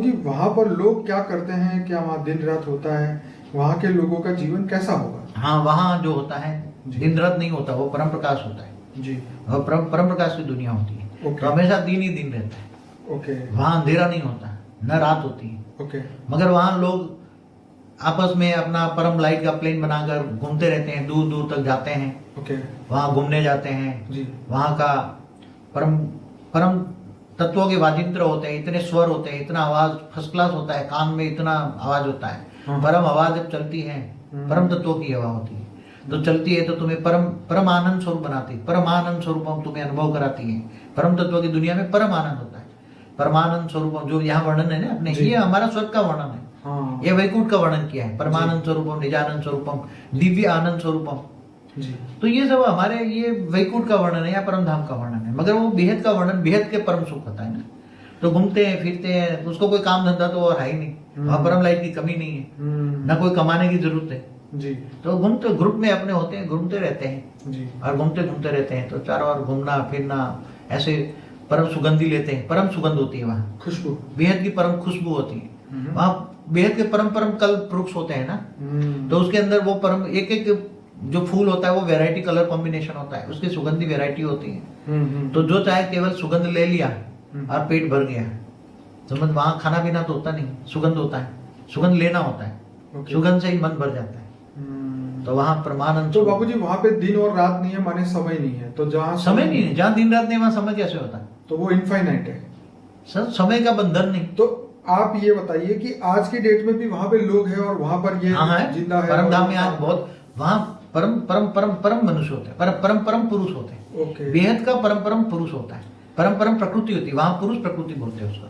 जी वहाँ पर लोग क्या करते हैं, क्या वहाँ दिन रात होता है, वहाँ के लोगों का जीवन कैसा होगा? हाँ, वहाँ जो होता है जी। दिन रात नहीं होता, वो परम प्रकाश होता है। जी। वो परम प्रकाश की दुनिया होती है। ओके। तो हमेशा दिन ही दिन रहता है। ओके। वहाँ अंधेरा नहीं होता, न रात होती है। ओके। मगर वहाँ लोग आपस में अपना परम लाइट का प्लेन बनाकर घूमते रहते हैं, दूर दूर तक जाते हैं। ओके। वहाँ घूमने जाते हैं। जी। वहाँ का परम परम तत्वों के वाजिंत्र होते हैं, इतने स्वर होते हैं, इतना आवाज फर्स्ट क्लास होता है, कान में इतना आवाज होता है। हाँ। परम आवाज जब चलती है, परम तत्वों की हवा होती है, तो चलती है तो तुम्हें परम परम आनंद स्वरूप बनाती है। परम आनंद स्वरूप हम तुम्हें अनुभव कराती है। परम तत्व की दुनिया में परम आनंद होता है। परमानंद स्वरूप जो यहाँ वर्णन है ना अपने, जी। ये हमारा स्वर्ग का वर्णन है। हाँ। ये वैकुंठ का वर्णन किया है। परमानंद स्वरूपम, निजानंद स्वरूपम, दिव्य आनंद स्वरूपम। जी। तो ये सब हमारे ये वैकुंठ का वर्णन है या परम धाम का वर्णन है। मगर वो बेहद का वर्णन, बेहद के परम सुख होता है ना। तो घूमते हैं फिरते हैं, उसको कोई काम धंधा तो और है ही नहीं। वहाँ परम लाइट की कमी नहीं है, ना कोई कमाने की जरूरत है। जी। तो घूमते ग्रुप में अपने होते हैं, घूमते रहते हैं। जी। और घूमते घूमते रहते हैं, तो चारों ओर घूमना फिरना, ऐसे परम सुगंधी लेते हैं। परम सुगंध होती है वहाँ, खुशबू, बेहद की परम खुशबू होती है। वहाँ बेहद के परम परम कल्प वृक्ष होते हैं ना। तो उसके अंदर वो परम एक एक जो फूल होता है वो वैरायटी कलर कॉम्बिनेशन होता है, उसकी सुगंधी वैरायटी होती है। तो जो चाहे केवल सुगंध ले लिया और पेट भर गया। तो मतलब वहाँ खाना पीना तो होता नहीं, सुगंध होता है, सुगंध लेना होता है। सुगंध से ही मन भर जाता है। तो वहाँ परमानंद। तो बाबूजी वहाँ पे दिन और रात नहीं है, माने समय नहीं है, तो जहाँ समय नहीं है, जहाँ दिन रात नहीं वहाँ समय कैसे होता है? तो वो इनफाइनाइट है सर, समय का बंधन नहीं। तो आप ये बताइए कि आज की डेट में भी वहाँ पे लोग हैं और वहाँ पर ये हाँ है, जिंदा है। परम धाम में आज बहुत वहाँ परम परम परम परम मनुष्य होते हैं, परम परम पुरुष होते हैं। ओके। बेहद का परम परम पुरुष होता है, परम परम प्रकृति होती है। वहाँ पुरुष प्रकृति बोलते हैं उसको।